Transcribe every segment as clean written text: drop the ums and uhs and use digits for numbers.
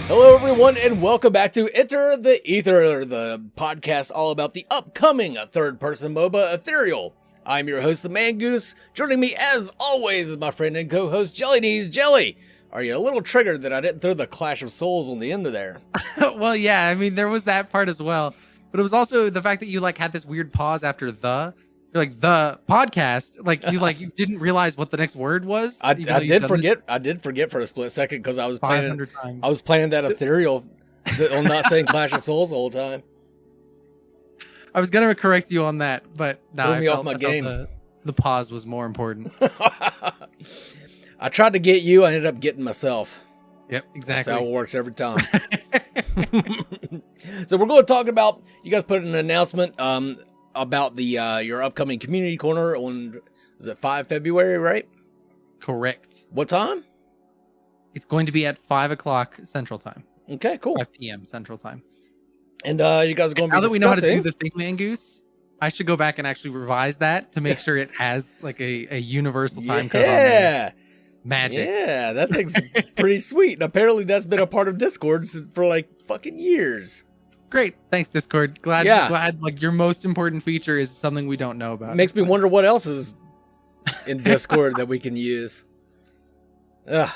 Hello, everyone, and welcome back to Enter the Ether, the podcast all about the upcoming third-person MOBA Ethereal. I'm your host, the Mangoose. Joining me, as always, is my friend and co-host, JellyKnees. Jelly, are you a little triggered that I didn't throw the Clash of Souls on the end of there? Well, yeah, I mean, there was that part as well. But it was also the fact that you, had this weird pause after the... You're like, the podcast, you didn't realize what the next word was. I did forget for a split second because I was playing that Ethereal on not saying Clash of Souls the whole time. I was gonna correct you on that, but threw me off my game. The pause was more important. I tried to get you, I ended up getting myself. Yep, exactly. That's how it works every time. So we're going to talk about, you guys put an announcement about the your upcoming community corner on, is it 5 February, right? Correct. What time? It's going to be at 5 o'clock Central Time. Okay, cool. 5 p.m. Central Time. And you guys are going to be now that we know how to do the thing, Mangoose, I should go back and actually revise that to make sure it has a universal time code on there. Magic. Yeah, that thing's pretty sweet. And apparently that's been a part of Discord for fucking years. Great. Thanks, Discord. Glad your most important feature is something we don't know about. Makes me wonder what else is in Discord that we can use. But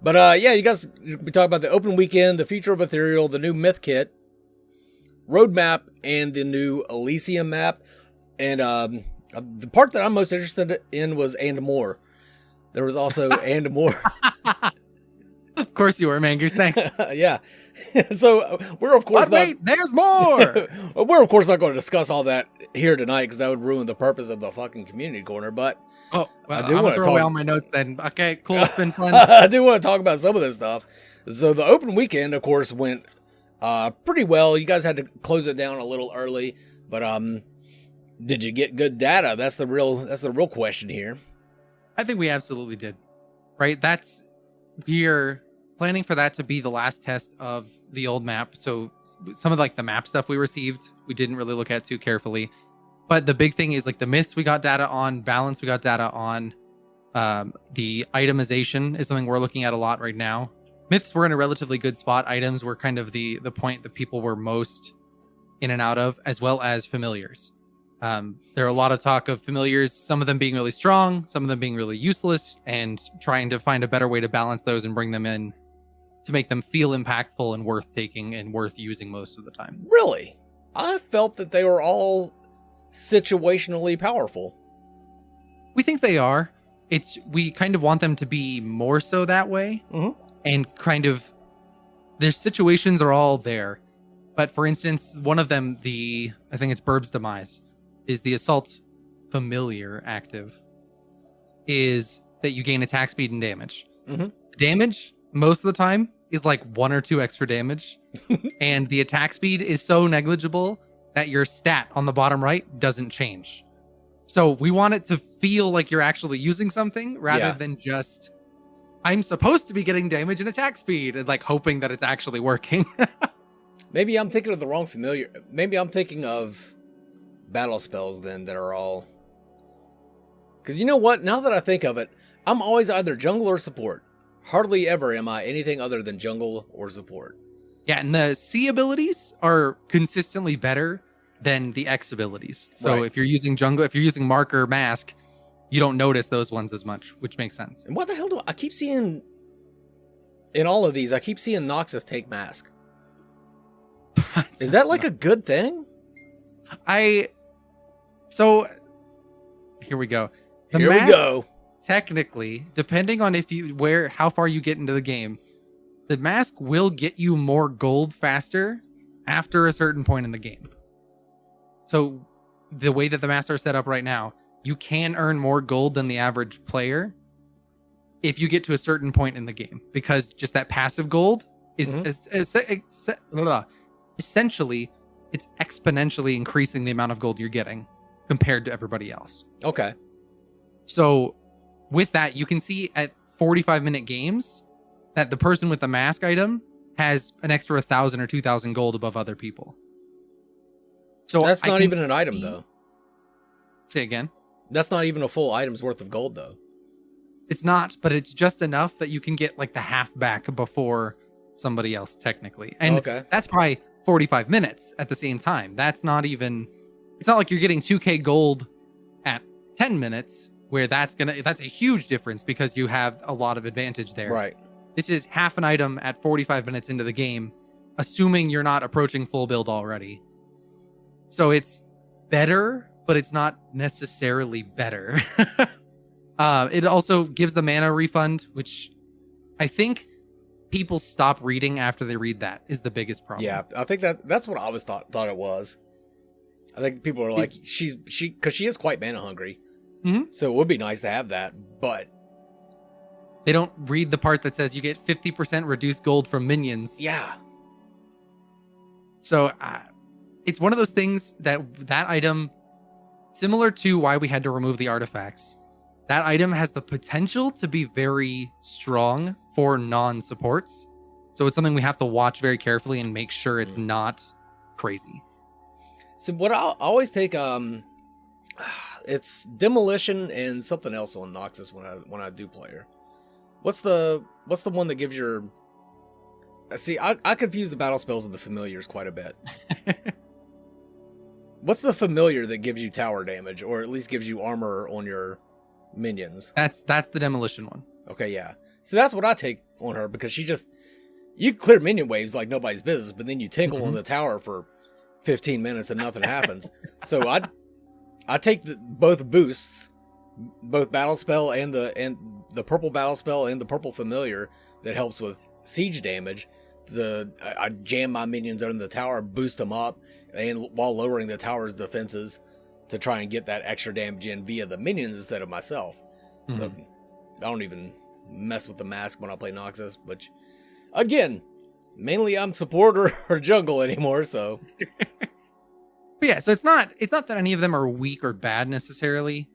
yeah, you guys, we talk about the open weekend, the future of Ethereal, the new Myth Kit, roadmap, and the new Elysium map. And the part that I'm most interested in was and more. There was also and more. Of course you were, Mangoose. Thanks. Yeah. So we're of course wait, there's more. We're of course not going to discuss all that here tonight because that would ruin the purpose of the fucking community corner. But well, I do want to throw away all my notes then. Okay, cool. It's been fun. I do want to talk about some of this stuff. So the open weekend, of course, went pretty well. You guys had to close it down a little early, but did you get good data? That's the real question here. I think we absolutely did. Right? We're planning for that to be the last test of the old map. So some of the map stuff we received, we didn't really look at too carefully. But the big thing is the myths we got data on, balance we got data on. The itemization is something we're looking at a lot right now. Myths were in a relatively good spot. Items were kind of the point that people were most in and out of, as well as familiars. There are a lot of talk of familiars, some of them being really strong, some of them being really useless, and trying to find a better way to balance those and bring them in to make them feel impactful and worth taking and worth using most of the time. Really? I felt that they were all situationally powerful. We think they are. We kind of want them to be more so that way. Mm-hmm. And kind of their situations are all there. But for instance, one of them, I think it's Burb's Demise, is the assault familiar active, is that you gain attack speed and damage. Mm-hmm. Damage, most of the time, is 1 or 2 extra damage. And the attack speed is so negligible that your stat on the bottom right doesn't change. So we want it to feel like you're actually using something rather than just, I'm supposed to be getting damage and attack speed, and hoping that it's actually working. Maybe I'm thinking of the wrong familiar. Maybe I'm thinking of battle spells then that are all... Because you know what? Now that I think of it, I'm always either jungle or support. Hardly ever am I anything other than jungle or support. Yeah, and the C abilities are consistently better than the X abilities. So if you're using jungle, if you're using mark or mask, you don't notice those ones as much, which makes sense. And what the hell I keep seeing... In all of these, I keep seeing Noxus take mask. Is that a good thing? So here we go. Here we go. Technically, depending on how far you get into the game, the mask will get you more gold faster after a certain point in the game. So the way that the masks are set up right now, you can earn more gold than the average player if you get to a certain point in the game, because just that passive gold is essentially it's exponentially increasing the amount of gold you're getting compared to everybody else. Okay. So with that, you can see at 45-minute games that the person with the mask item has an extra 1,000 or 2,000 gold above other people. So that's not even an item, though. Say again? That's not even a full item's worth of gold, though. It's not, but it's just enough that you can get like the half back before somebody else technically. And Okay. that's by 45 minutes at the same time. That's not even, it's not like you're getting 2k gold at 10 minutes where that's a huge difference because you have a lot of advantage there. Right. This is half an item at 45 minutes into the game, assuming you're not approaching full build already. So it's better, but it's not necessarily better. It also gives the mana refund, which I think people stop reading after they read that is the biggest problem. Yeah, I think that's what I always thought it was. I think people are like, because she is quite mana hungry. Mm-hmm. So it would be nice to have that, but they don't read the part that says you get 50% reduced gold from minions. Yeah. So it's one of those things that item, similar to why we had to remove the artifacts, that item has the potential to be very strong for non-supports. So it's something we have to watch very carefully and make sure it's not crazy. So what I always take, it's demolition and something else on Noxus when I do play her. What's the one that gives your? See, I confuse the battle spells with the familiars quite a bit. What's the familiar that gives you tower damage, or at least gives you armor on your minions? That's the demolition one. Okay, yeah. So that's what I take on her, because you clear minion waves like nobody's business, but then you tinkle on the tower for 15 minutes and nothing happens. So I take both boosts, both battle spell and the purple battle spell and the purple familiar that helps with siege damage. I jam my minions under the tower, boost them up, and while lowering the tower's defenses to try and get that extra damage in via the minions instead of myself. So I don't even mess with the mask when I play Noxus, which again, mainly I'm support or jungle anymore, so. But yeah, so it's not that any of them are weak or bad necessarily.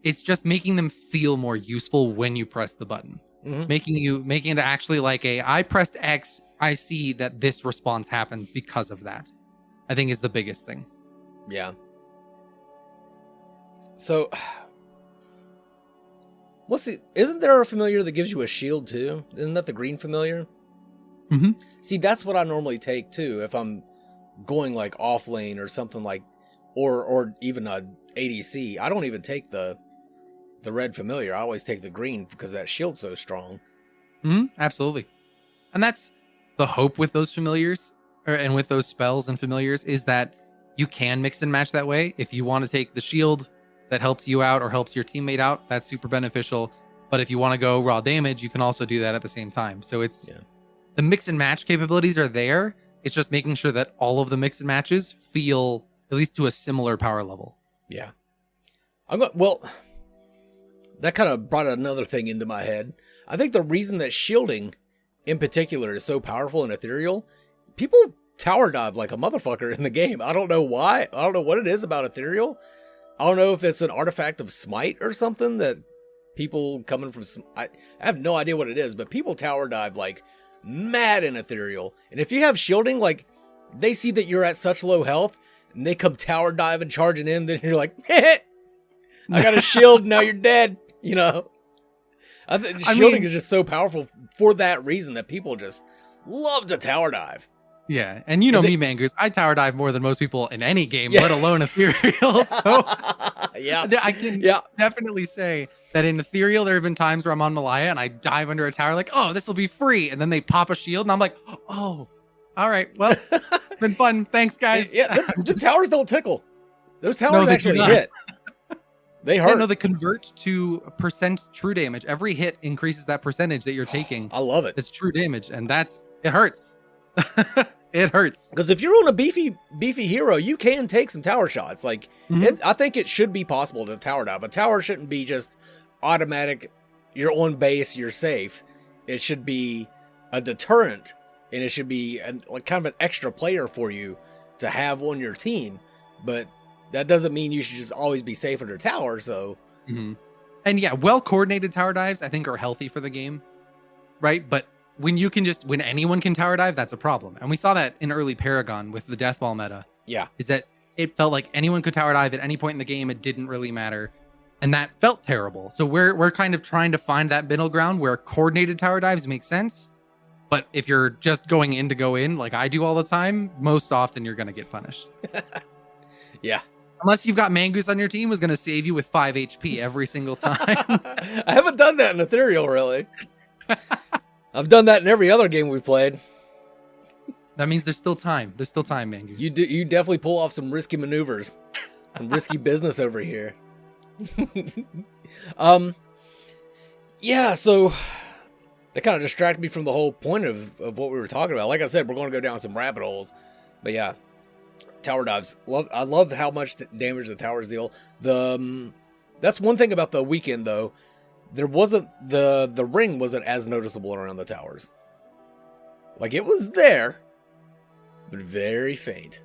It's just making them feel more useful when you press the button. Making it actually like I pressed X, I see that this response happens because of that, I think is the biggest thing. Yeah. So isn't there a familiar that gives you a shield too? Isn't that the green familiar? See, that's what I normally take too if I'm going like off lane or something like, or even a ADC. I don't even take the red familiar. I always take the green because that shield's so strong. Absolutely. And that's the hope with those familiars and with those spells and familiars, is that you can mix and match that way. If you want to take the shield that helps you out or helps your teammate out, that's super beneficial. But if you want to go raw damage, you can also do that at the same time. So it's the mix and match capabilities are there. It's just making sure that all of the mix and matches feel at least to a similar power level. Yeah. Well, that kind of brought another thing into my head. I think the reason that shielding in particular is so powerful in Ethereal, people tower dive like a motherfucker in the game. I don't know why. I don't know what it is about Ethereal. I don't know if it's an artifact of Smite or something that people coming from... I have no idea what it is, but people tower dive like mad in Ethereal. And if you have shielding, like, they see that you're at such low health and they come tower diving, charging in, then you're like, I got a shield, now you're dead. You know, shielding is just so powerful for that reason that people just love to tower dive. Yeah, and you know me, Mangoose, I tower dive more than most people in any game, let alone Ethereal. So I can definitely say that in Ethereal, there have been times where I'm on Malaya and I dive under a tower like, oh, this will be free. And then they pop a shield and I'm like, oh, all right, well, it's been fun. Thanks, guys. Yeah, the towers don't tickle. Those towers actually hit. They hurt. Yeah, no, they convert to percent true damage. Every hit increases that percentage that you're taking. I love it. It's true damage, and it hurts. It hurts. Because if you're on a beefy hero, you can take some tower shots. Like, I think it should be possible to tower dive. A tower shouldn't be just automatic, you're on base, you're safe. It should be a deterrent, and it should be like kind of an extra player for you to have on your team. But that doesn't mean you should just always be safe under tower, so... And yeah, well-coordinated tower dives, I think, are healthy for the game, right? But when anyone can tower dive, that's a problem. And we saw that in early Paragon with the Deathball meta. Yeah. Is that it felt like anyone could tower dive at any point in the game. It didn't really matter. And that felt terrible. So we're kind of trying to find that middle ground where coordinated tower dives make sense, But if you're just going in to go in, like I do all the time, most often you're going to get punished. Yeah. Unless you've got Mangoose on your team, who's going to save you with 5 HP every single time. I haven't done that in Ethereal, really. I've done that in every other game we played. That means there's still time. There's still time, Mangoose. You definitely pull off some risky maneuvers. Some risky business over here. Yeah, so that kind of distracted me from the whole point of what we were talking about. Like I said, we're going to go down some rabbit holes. But yeah, tower dives. I love how much damage the towers deal. That's one thing about the weekend, though. There wasn't the ring wasn't as noticeable around the towers. Like, it was there, but very faint.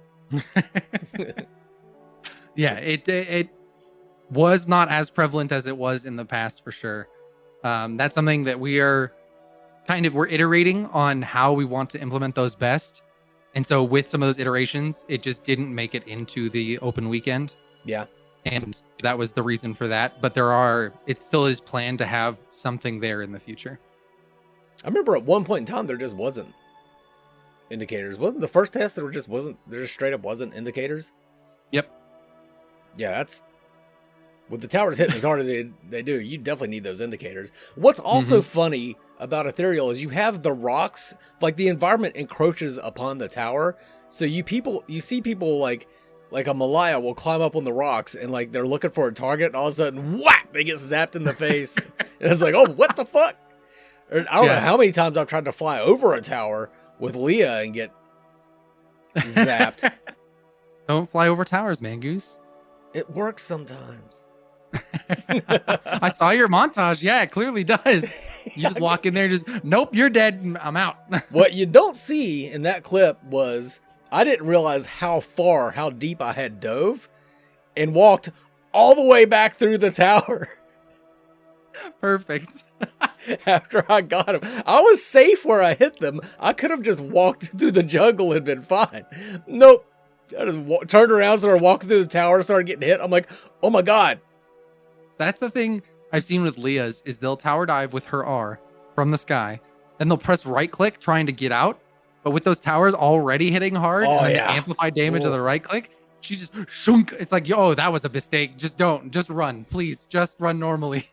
Yeah, it was not as prevalent as it was in the past, for sure. That's something that we're iterating on how we want to implement those best. And so with some of those iterations, it just didn't make it into the open weekend. Yeah. And that was the reason for that. But it still is planned to have something there in the future. I remember at one point in time, there just wasn't indicators. Wasn't the first test there just straight up wasn't indicators? Yep. Yeah, that's with the towers hitting as hard as they do, you definitely need those indicators. What's also funny about Ethereal is you have the rocks, like the environment encroaches upon the tower. So you see people like a Malaya will climb up on the rocks and like they're looking for a target, and all of a sudden, whack, they get zapped in the face. And it's like, oh, what the fuck? Or, I don't know how many times I've tried to fly over a tower with Leah and get zapped. Don't fly over towers, Mangoose. It works sometimes. I saw your montage. Yeah, it clearly does. You just walk in there, just, nope, you're dead. I'm out. What you don't see in that clip was I didn't realize how deep I had dove and walked all the way back through the tower. Perfect. After I got him, I was safe where I hit them. I could have just walked through the jungle and been fine. Nope. I just turned around, started walking through the tower, started getting hit. I'm like, oh my God. That's the thing I've seen with Leah's is they'll tower dive with her R from the sky, and they'll press right click trying to get out. But with those towers already hitting hard and the amplified damage of the right click, she just shunk. It's like, yo, that was a mistake. Just run, please. Just run normally.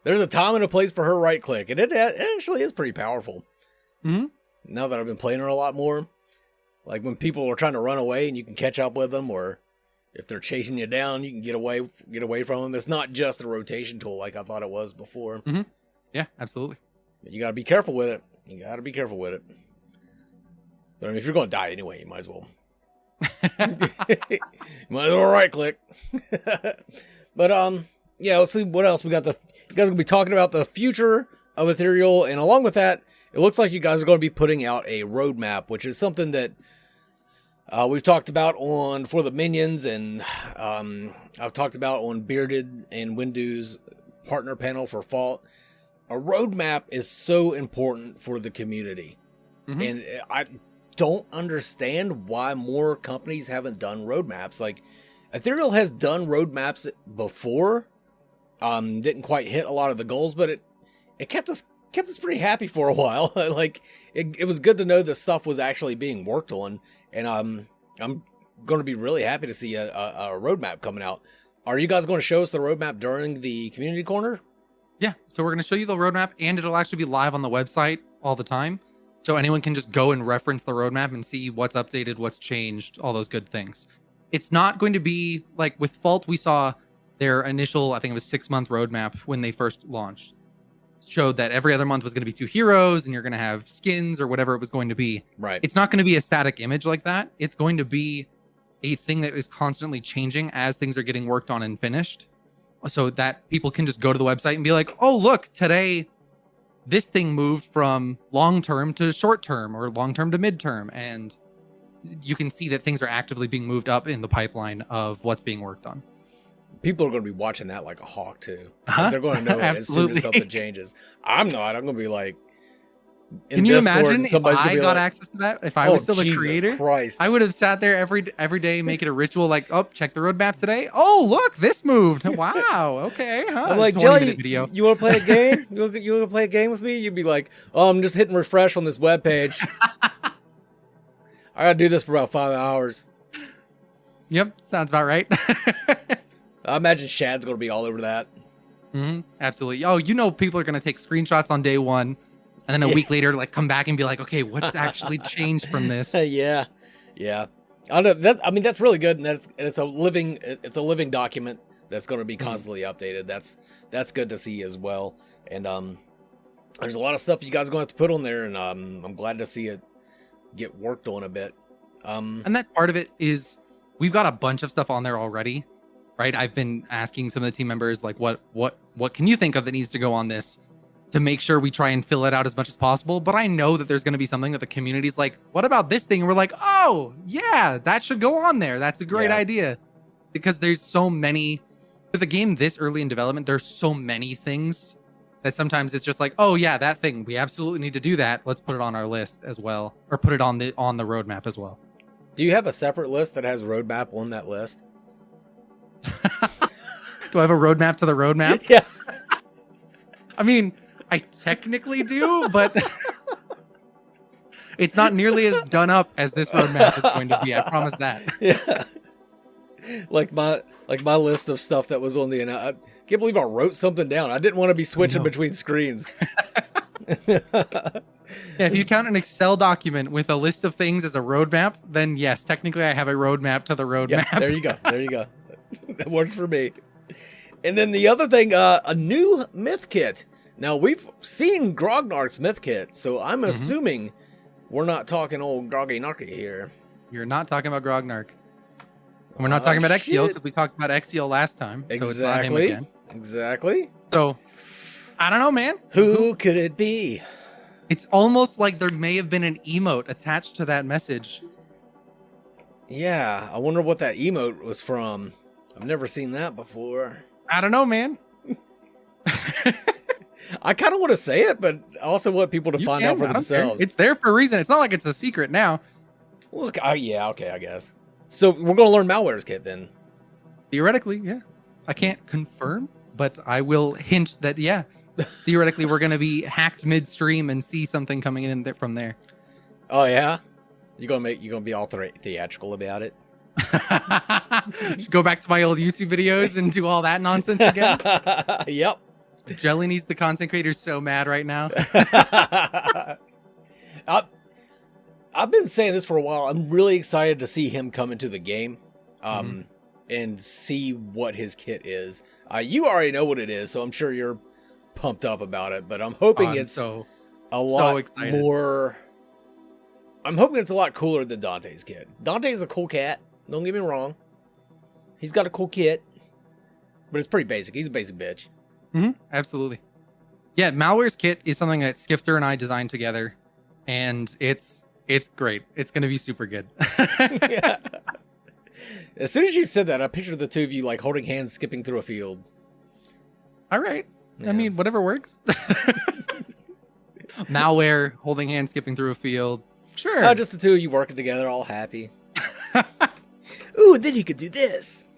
There's a time and a place for her right click, and it actually is pretty powerful. Mm-hmm. Now that I've been playing her a lot more, like when people are trying to run away and you can catch up with them, or if they're chasing you down, you can get away from them. It's not just a rotation tool like I thought it was before. Mm-hmm. Yeah, absolutely. You got to be careful with it. But I mean, if you're going to die anyway, you might as well. You might as well right click. But yeah, let's see what else we got. You guys are gonna be talking about the future of Ethereal, and along with that, it looks like you guys are going to be putting out a roadmap, which is something that we've talked about for the minions, and I've talked about on Bearded and Windu's partner panel for Fault. A roadmap is so important for the community, and I don't understand why more companies haven't done roadmaps. Like Ethereal has done roadmaps before, didn't quite hit a lot of the goals, but it kept us pretty happy for a while. Like it was good to know the stuff was actually being worked on, and I'm going to be really happy to see a roadmap coming out. Are you guys going to show us the roadmap during the community corner? Yeah, so we're going to show you the roadmap, and it'll actually be live on the website all the time. So anyone can just go and reference the roadmap and see what's updated, what's changed, all those good things. It's not going to be like with Fault, we saw their initial, I think it was 6-month roadmap when they first launched. It showed that every other month was going to be 2 heroes and you're going to have skins or whatever it was going to be. Right. It's not going to be a static image like that. It's going to be a thing that is constantly changing as things are getting worked on and finished, so that people can just go to the website and be like, oh, look, today this thing moved from long-term to short-term or long-term to mid-term. And you can see that things are actively being moved up in the pipeline of what's being worked on. People are going to be watching that like a hawk too. They're going to know it as soon as something changes. I'm not. I'm going to be like, Can you imagine if somebody's gonna I be got like, access to that? If I was still the Jesus creator, Christ. I would have sat there every day, make it a ritual. Like, oh, check the roadmap today. Oh, look, this moved. Wow. Okay. Huh. I'm like, 20-minute Jelly, video. you want to play a game? You want to play a game with me? You'd be like, oh, I'm just hitting refresh on this webpage. I gotta do this for about 5 hours. Yep, sounds about right. I imagine Shad's gonna be all over that. Absolutely. Oh, people are gonna take screenshots on day one, and then a week later, like come back and be like, okay, what's actually changed from this? Yeah. I know that's really good, and it's a living document that's going to be constantly updated. That's good to see as well. And there's a lot of stuff you guys are going to have to put on there, and I'm glad to see it get worked on a bit. And that's part of it is we've got a bunch of stuff on there already, right? I've been asking some of the team members like, what can you think of that needs to go on this, to make sure we try and fill it out as much as possible. But I know that there's going to be something that the community's like, what about this thing? And we're like, oh yeah, that should go on there. That's a great idea. Because there's so many, with a game this early in development, there's so many things that sometimes it's just like, oh yeah, that thing, we absolutely need to do that. Let's put it on our list as well, or put it on the roadmap as well. Do you have a separate list that has roadmap on that list? Do I have a roadmap to the roadmap? Yeah. I mean, I technically do, but it's not nearly as done up as this roadmap is going to be. I promise that. Yeah. Like my list of stuff that was on the I can't believe I wrote something down. I didn't want to be switching between screens. Yeah, if you count an Excel document with a list of things as a roadmap, then yes, technically I have a roadmap to the roadmap. Yeah, there you go. That works for me. And then the other thing, a new myth kit. Now, we've seen Grognark's myth kit, so I'm assuming we're not talking old Groggy Narky here. You're not talking about Grognark. And we're not talking about Exiel, because we talked about Exiel last time. Exactly. So it's not him again. Exactly. So, I don't know, man. Who could it be? It's almost like there may have been an emote attached to that message. Yeah, I wonder what that emote was from. I've never seen that before. I don't know, man. I kind of want to say it, but I also want people to find out for themselves. It's there for a reason. It's not like it's a secret now. Look, yeah, okay, I guess. So we're going to learn Malware's kit then. Theoretically, yeah. I can't confirm, but I will hint that, yeah. Theoretically, we're going to be hacked midstream and see something coming in from there. Oh, yeah? You're going to be all theatrical about it? Go back to my old YouTube videos and do all that nonsense again? Yep. JellyKnees, the content creator, so mad right now. I've been saying this for a while. I'm really excited to see him come into the game and see what his kit is. You already know what it is, so I'm sure you're pumped up about it, but I'm hoping it's a lot more. I'm hoping it's a lot cooler than Dante's kit. Dante's a cool cat. Don't get me wrong. He's got a cool kit, but it's pretty basic. He's a basic bitch. Absolutely. Yeah, Malware's kit is something that Skifter and I designed together, and it's great. It's going to be super good. Yeah. As soon as you said that, I pictured the two of you like holding hands, skipping through a field. All right. Yeah. I mean, whatever works. Malware, holding hands, skipping through a field. Sure. Just the two of you working together, all happy. Ooh, then you could do this.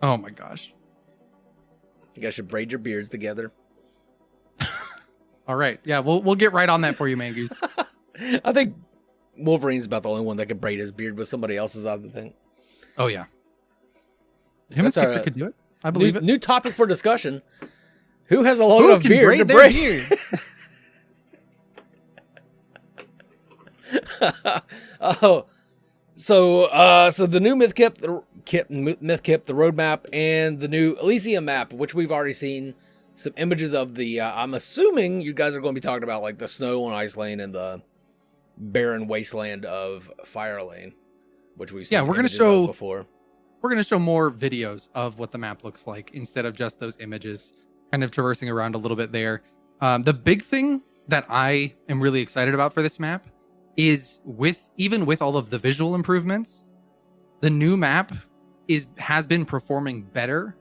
Oh my gosh. You guys should braid your beards together. All right. Yeah, we'll get right on that for you, Mangoose. I think Wolverine's about the only one that could braid his beard with somebody else's, I think. Oh, yeah. Him and Skifter could do it. I believe it. New topic for discussion. Who has a long enough beard to braid? Beard? So the new myth kit, the roadmap, and the new Elysium map, which we've already seen some images of. The I'm assuming you guys are going to be talking about like the snow on Ice Lane and the barren wasteland of Fire Lane, which we've seen. Yeah, we're going to show before. We're going to show more videos of what the map looks like instead of just those images, kind of traversing around a little bit there. The big thing that I am really excited about for this map is even with all of the visual improvements, the new map has been performing better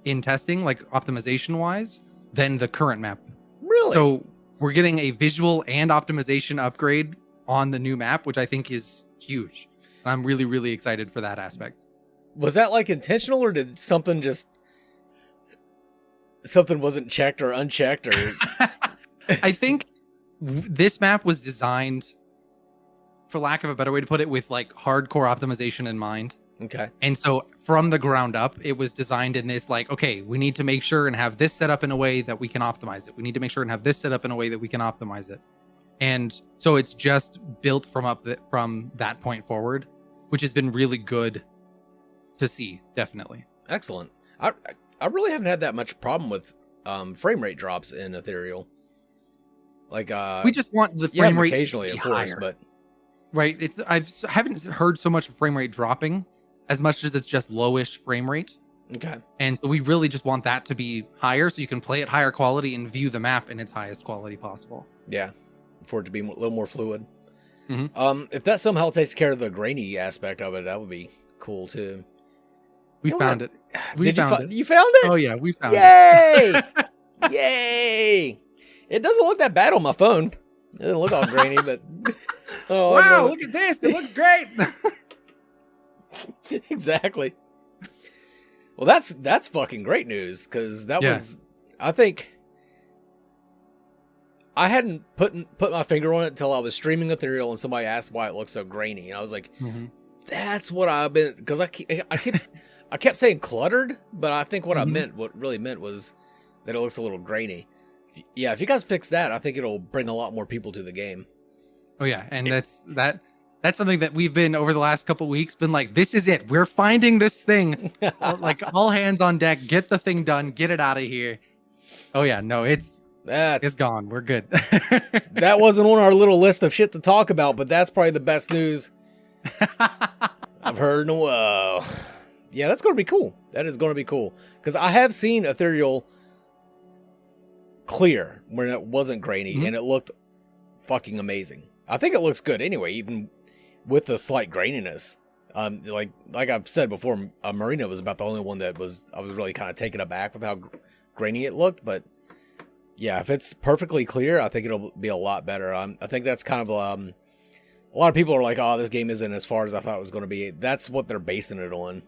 in testing, like optimization wise, than the current map. Really? So we're getting a visual and optimization upgrade on the new map, which I think is huge. And I'm really, really excited for that aspect. Was that like intentional, or did something wasn't checked or unchecked, or? I think this map was designed, for lack of a better way to put it, with like hardcore optimization in mind. Okay. And so from the ground up, it was designed in this like, okay, we need to make sure and have this set up in a way that we can optimize it. We need to make sure and have this set up in a way that we can optimize it. And so it's just built from that point forward, which has been really good to see, definitely. Excellent. I really haven't had that much problem with frame rate drops in Ethereal. Like we just want the frame rate occasionally, of course, higher. but right. Haven't heard so much frame rate dropping as much as it's just lowish frame rate. Okay. And so we really just want that to be higher so you can play at higher quality and view the map in its highest quality possible. Yeah. For it to be a little more fluid. Mm-hmm. If that somehow takes care of the grainy aspect of it, that would be cool too. We found it. You found it? Oh yeah, we found it. Yay! Yay! It doesn't look that bad on my phone. It doesn't look all grainy, but oh wow, look at this. It looks great. Exactly. Well, that's fucking great news, because that was, I think, I hadn't put my finger on it until I was streaming Ethereal and somebody asked why it looks so grainy, and I was like, that's what I've been, because I kept saying cluttered, but I think what what really meant was that it looks a little grainy. Yeah, if you guys fix that, I think it'll bring a lot more people to the game. Oh yeah, and that's something that we've been over the last couple weeks been like, this is it. We're finding this thing. Like all hands on deck, get the thing done, get it out of here. Oh yeah, no, it's gone. We're good. That wasn't on our little list of shit to talk about, but that's probably the best news I've heard in a while. Yeah, that's going to be cool. That is going to be cool. Because I have seen Ethereal clear when it wasn't grainy, and it looked fucking amazing. I think it looks good anyway, even with the slight graininess. Like I've said before, Marina was about the only one that I was really kind of taken aback with how grainy it looked. But yeah, if it's perfectly clear, I think it'll be a lot better. I think that's kind of a lot of people are like, oh, this game isn't as far as I thought it was going to be. That's what they're basing it on.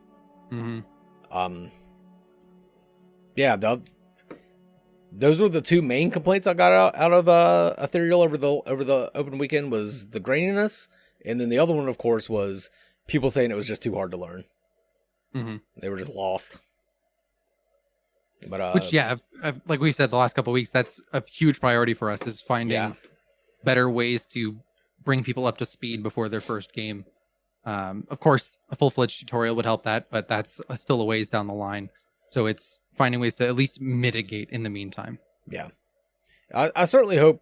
Yeah, those were the two main complaints I got out of Ethereal over the open weekend, was the graininess, and then the other one, of course, was people saying it was just too hard to learn. They were just lost. But which, yeah, like we said the last couple of weeks, that's a huge priority for us, is finding better ways to bring people up to speed before their first game. Of course, a full-fledged tutorial would help that, but that's still a ways down the line. So it's finding ways to at least mitigate in the meantime. Yeah. I certainly hope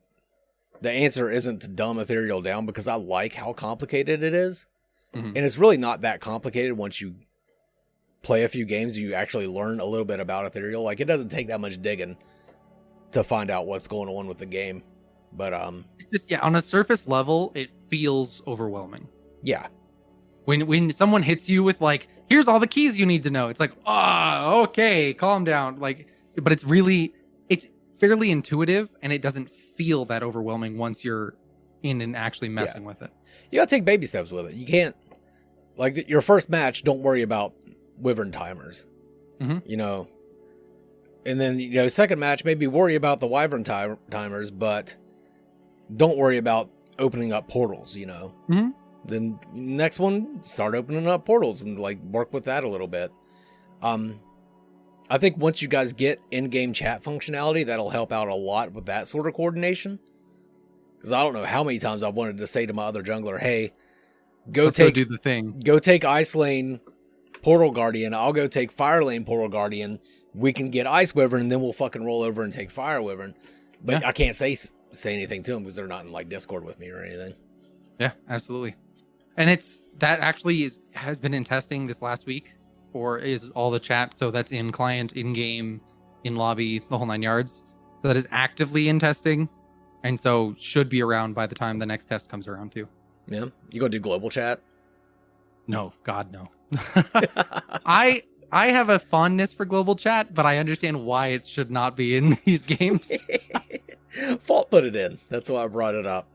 the answer isn't to dumb Ethereal down, because I like how complicated it is. And it's really not that complicated once you play a few games, you actually learn a little bit about Ethereal. Like, it doesn't take that much digging to find out what's going on with the game. But it's just, on a surface level, it feels overwhelming. Yeah. When someone hits you with like, here's all the keys you need to know, it's like, okay, calm down. Like, but it's fairly intuitive, and it doesn't feel that overwhelming once you're in and actually messing with it. You gotta take baby steps with it. You can't, like, your first match, don't worry about wyvern timers. You know, and then, second match, maybe worry about the wyvern timers, but don't worry about opening up portals, Then next one, start opening up portals and like work with that a little bit. I think once you guys get in-game chat functionality, that'll help out a lot with that sort of coordination. Because I don't know how many times I've wanted to say to my other jungler, hey, Let's go do the thing. Go take Ice Lane Portal Guardian. I'll go take Fire Lane Portal Guardian. We can get Ice Wyvern, and then we'll fucking roll over and take Fire Wyvern. But I can't say anything to them because they're not in like Discord with me or anything. Yeah, absolutely. And that actually has been in testing this last week, or is all the chat. So that's in client, in game, in lobby, the whole 9 yards. So that is actively in testing, and so should be around by the time the next test comes around too. Yeah, you gonna do global chat? No, God no. I have a fondness for global chat, but I understand why it should not be in these games. Fault put it in. That's why I brought it up.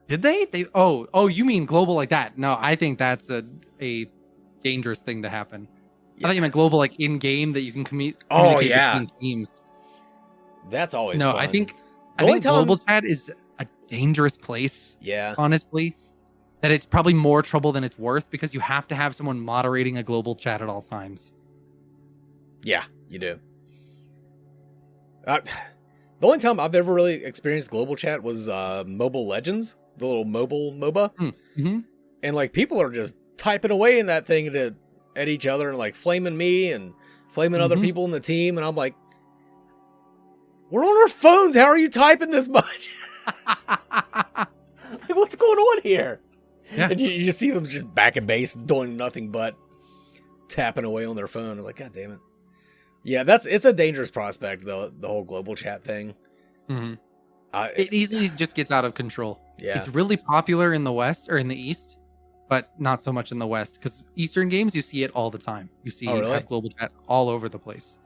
Did they? Oh, you mean global like that? No, I think that's a dangerous thing to happen. I thought you meant global like in game that you can communicate between teams. That's always no. fun. I think global chat is a dangerous place. Yeah, honestly, that it's probably more trouble than it's worth because you have to have someone moderating a global chat at all times. Yeah, you do. The only time I've ever really experienced global chat was Mobile Legends, the little mobile MOBA, and like people are just typing away in that thing at each other and like flaming me and flaming other people in the team, and I'm like, we're on our phones. How are you typing this much? Like, what's going on here? Yeah. And you just see them just back and base doing nothing but tapping away on their phone. I'm like, God damn it. Yeah, it's a dangerous prospect, though, the whole global chat thing. It easily just gets out of control. Yeah. It's really popular in the West or in the East, but not so much in the West because Eastern games, you see it all the time. You see have global chat all over the place.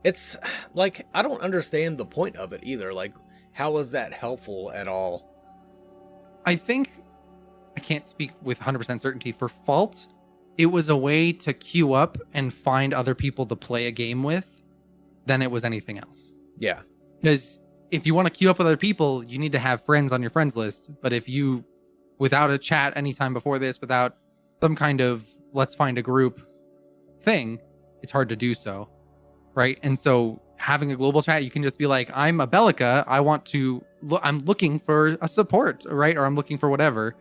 It's like, I don't understand the point of it either. Like, how is that helpful at all? I think, I can't speak with 100% certainty for Fault. It was a way to queue up and find other people to play a game with than it was anything else. Yeah. Because if you want to queue up with other people, you need to have friends on your friends list. But if you, without a chat anytime before this, without some kind of let's find a group thing, it's hard to do so. Right. And so having a global chat, you can just be like, I'm a Bellica. I'm looking for a support, right? Or I'm looking for whatever.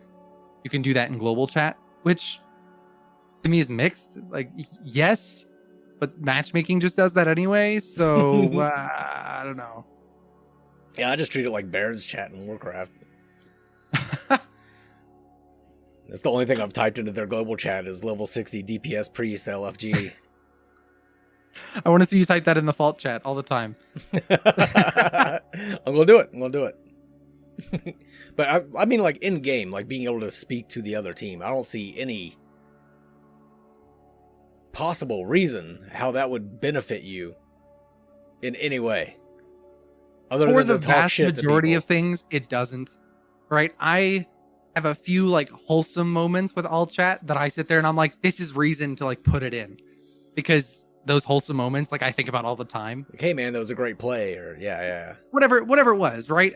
You can do that in global chat, which to me is mixed. Like, yes, but matchmaking just does that anyway. So I don't know. Yeah, I just treat it like Baron's chat in Warcraft. That's the only thing I've typed into their global chat is level 60 DPS priest LFG. I want to see you type that in the Fault chat all the time. I'm gonna do it. But I mean, like in game, like being able to speak to the other team. I don't see any possible reason how that would benefit you in any way. Other For than the to talk vast shit majority to of things, it doesn't. Right? I have a few like wholesome moments with all chat that I sit there and I'm like, this is reason to like put it in, because those wholesome moments, like I think about all the time. like, hey man, that was a great play, or yeah. Whatever it was, right?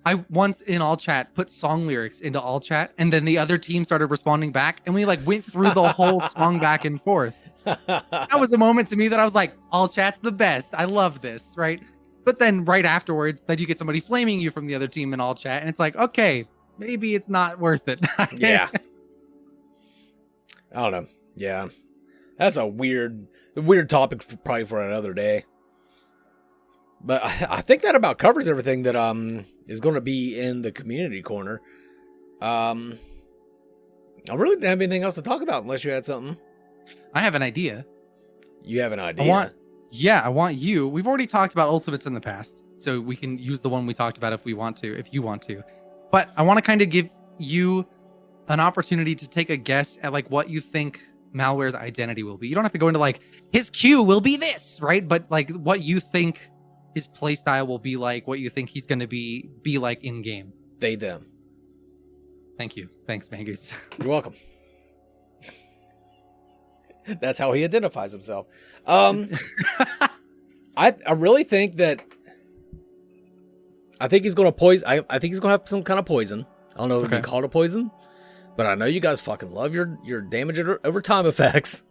I once in all chat put song lyrics into all chat, and then the other team started responding back, and we like went through the whole song back and forth. That was a moment to me that I was like, all chat's the best. I love this, right? But then right afterwards, then you get somebody flaming you from the other team in all chat, and it's like, okay, maybe it's not worth it. Yeah. I don't know. Yeah. That's a weird topic probably for another day. But I think that about covers everything that is going to be in the community corner. I really didn't have anything else to talk about unless you had something. I have an idea. You have an idea? I want you. We've already talked about ultimates in the past, so we can use the one we talked about if you want to. But I want to kind of give you an opportunity to take a guess at like what you think Malware's identity will be. You don't have to go into like his Q will be this, right? But like what you think his playstyle will be like, what you think he's going to be like in game. They, them. Thank you. Thanks, Mangoose. You're welcome. That's how he identifies himself. I really think that I think he's going to poison. I think he's going to have some kind of poison. I don't know if it can be called a poison, but I know you guys fucking love your damage over time effects.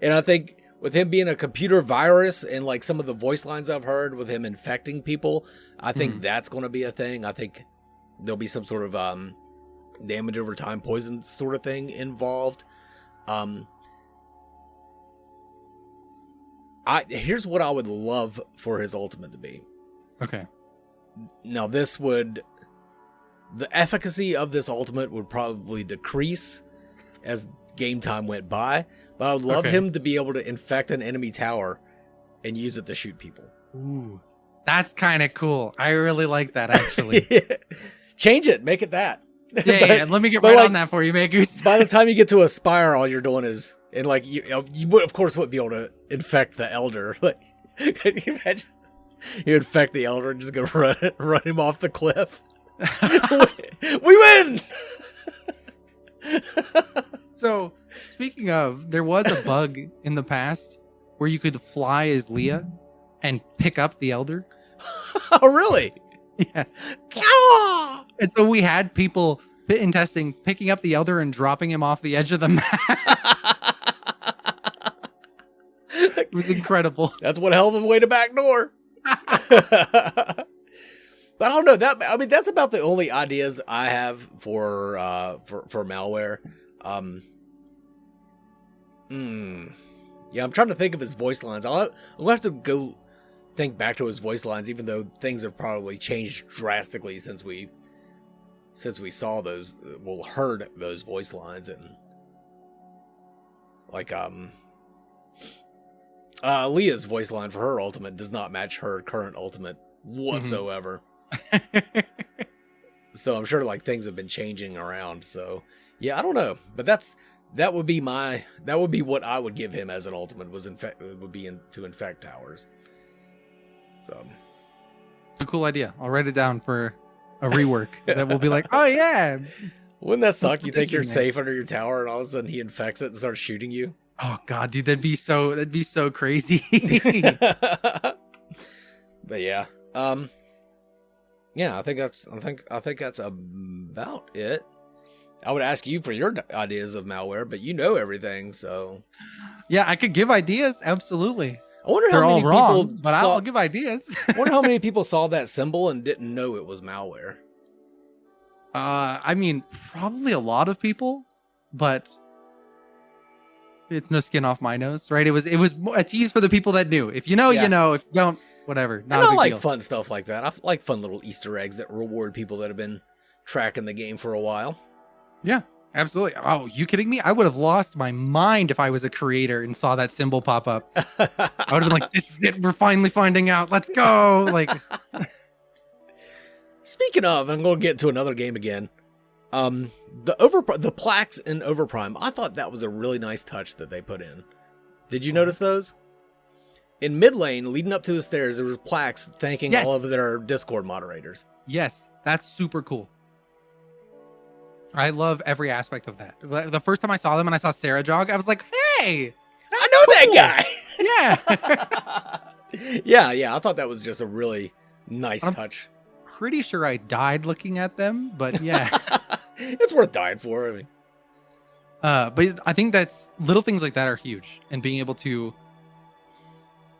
And I think with him being a computer virus and like some of the voice lines I've heard with him infecting people, I think that's going to be a thing. I think there'll be some sort of damage over time poison sort of thing involved. Here's what I would love for his ultimate to be. Okay. Now the efficacy of this ultimate would probably decrease as game time went by, but I would love him to be able to infect an enemy tower and use it to shoot people. Ooh, that's kind of cool. I really like that, actually. Change it, make it that. Yeah, let me get right on that for you, Mangoose. By the time you get to Aspire, all you're doing is, and like you would of course wouldn't be able to infect the Elder. Like, can you imagine? You infect the elder and just go run him off the cliff. We win! So, speaking of, there was a bug in the past where you could fly as Leah and pick up the elder. Oh, really? Yeah. And so we had people in testing picking up the elder and dropping him off the edge of the map. It was incredible. That's one hell of a way to backdoor. But I don't know that. I mean, that's about the only ideas I have for malware. Yeah, I'm trying to think of his voice lines. I'm gonna have to go think back to his voice lines, even though things have probably changed drastically since we saw those, heard those voice lines. And like Leah's voice line for her ultimate does not match her current ultimate whatsoever. So I'm sure like things have been changing around. So yeah, I don't know, but that would be what I would give him as an ultimate to infect towers. So it's a cool idea. I'll write it down for a rework that will be like, oh yeah. Wouldn't that suck? You think you're safe under your tower and all of a sudden he infects it and starts shooting you? Oh god, dude, that'd be so crazy. But yeah. Yeah, I think that's about it. I would ask you for your ideas of malware, but you know everything, so yeah, I could give ideas, absolutely. I wonder They're how all many wrong, people but I'll give ideas. I wonder how many people saw that symbol and didn't know it was malware. I mean, probably a lot of people, but it's no skin off my nose, right? It was a tease for the people that knew. If you know, you know. If you don't, whatever. Not and a I big like deal. fun stuff like that. I like fun little Easter eggs that reward people that have been tracking the game for a while. Yeah, absolutely. Oh, you kidding me? I would have lost my mind if I was a creator and saw that symbol pop up. I would have been like, "This is it. We're finally finding out. Let's go!" Like. Speaking of, I'm going to get to another game again. The plaques in Overprime, I thought that was a really nice touch that they put in. Did you notice those? In mid lane, leading up to the stairs, there were plaques thanking all of their Discord moderators. Yes, that's super cool. I love every aspect of that. The first time I saw them and I saw Sarah jog, I was like, "Hey, I know that guy!" Yeah. yeah. I thought that was just a really nice touch. Pretty sure I died looking at them, but yeah. It's worth dying for. I mean, but I think that's little things like that are huge, and being able to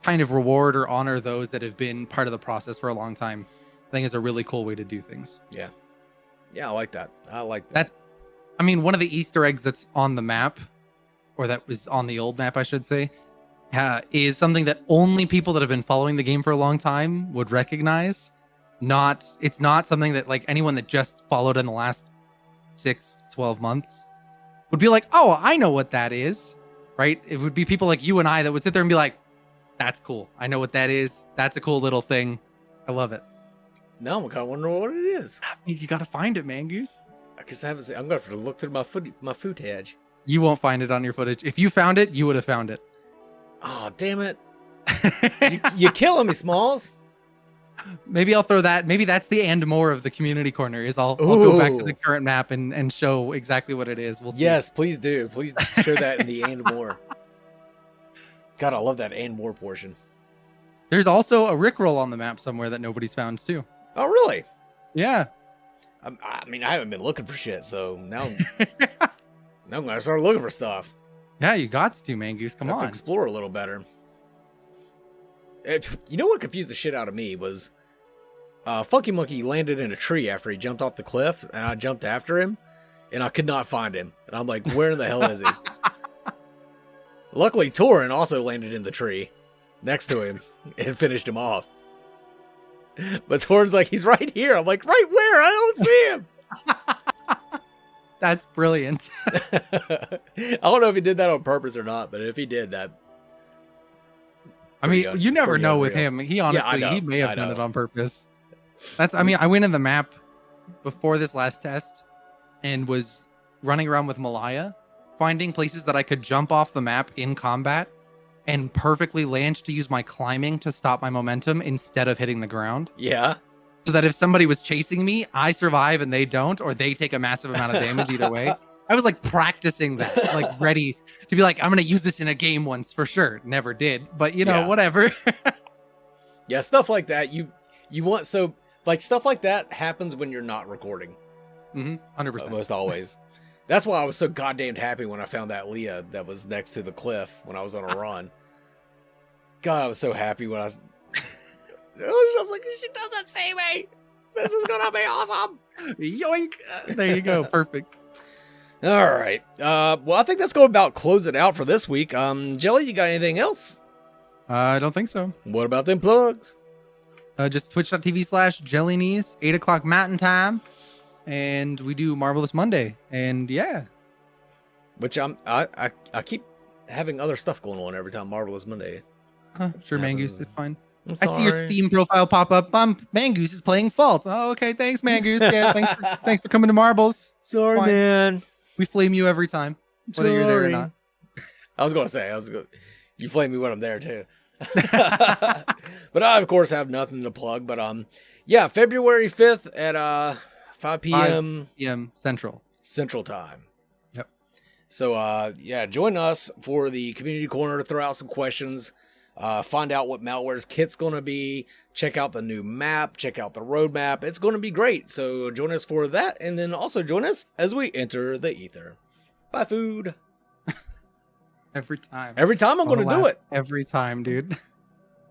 kind of reward or honor those that have been part of the process for a long time, I think is a really cool way to do things. Yeah, I like that. That's, I mean, one of the Easter eggs that's on the map, or that was on the old map, I should say, is something that only people that have been following the game for a long time would recognize. It's not something that like anyone that just followed in the last 6-12 months would be like, "Oh, I know what that is," right? It would be people like you and I that would sit there and be like, "That's cool. I know what that is. That's a cool little thing. I love it." Now I'm kind of wondering what it is. You got to find it, Mangoose. I guess I haven't seen. I'm going to have to look through my footage. You won't find it on your footage. If you found it, you would have found it. Oh, damn it. you killing me, Smalls. Maybe I'll throw that. Maybe that's the and more of the community corner is I'll go back to the current map and show exactly what it is. We'll see. Yes, please do. Please show that in the and more. God, I love that and more portion. There's also a Rickroll on the map somewhere that nobody's found too. Oh, really? Yeah. I mean, I haven't been looking for shit, so now I'm going to start looking for stuff. Yeah, you got to, Mangoose. Come on. To explore a little better. You know what confused the shit out of me was Funky Monkey landed in a tree after he jumped off the cliff, and I jumped after him, and I could not find him. And I'm like, where in the hell is he? Luckily, Torin also landed in the tree next to him and finished him off. But Torin's like, he's right here. I'm like, right where? I don't see him. That's brilliant. I don't know if he did that on purpose or not, but if he did that, I mean, you never know with him. He honestly, he may have done it on purpose. I mean, I went in the map before this last test and was running around with Malaya, finding places that I could jump off the map in combat and perfectly land to use my climbing to stop my momentum instead of hitting the ground. Yeah. So that if somebody was chasing me, I survive and they don't, or they take a massive amount of damage either way. I was like practicing that, like ready to be like, I'm going to use this in a game once for sure. Never did, but you know, whatever. Yeah, stuff like that. You want, so like stuff like that happens when you're not recording. 100%. Almost always. That's why I was so goddamn happy when I found that Leah that was next to the cliff when I was on a run. God, I was so happy when I was like, she doesn't see me. This is gonna be awesome. Yoink. There you go. Perfect. All right. Well, I think that's going to about close it out for this week. Jelly, you got anything else? I don't think so. What about them plugs? Just twitch.tv/JellyKnees, 8 o'clock Mountain Time. And we do Marvelous Monday. And yeah. Which I keep having other stuff going on every time Marvelous Monday. Sure, Mangoose, it's fine. I'm I see your Steam profile pop up. Mangoose is playing Fault. Oh, okay. Thanks, Mangoose. Yeah, thanks for coming to Marbles. Sorry, man. We flame you every time, whether you're there or not. I was gonna say, you flame me when I'm there too. But I of course have nothing to plug. But yeah, February 5th at 5 p.m. Central Time. Yep. So yeah, join us for the community corner to throw out some questions. Find out what Malware's kit's going to be. Check out the new map. Check out the roadmap. It's going to be great. So join us for that. And then also join us as we enter the ether. Bye, food. Every time. Every time I'm going to do it. Every time, dude.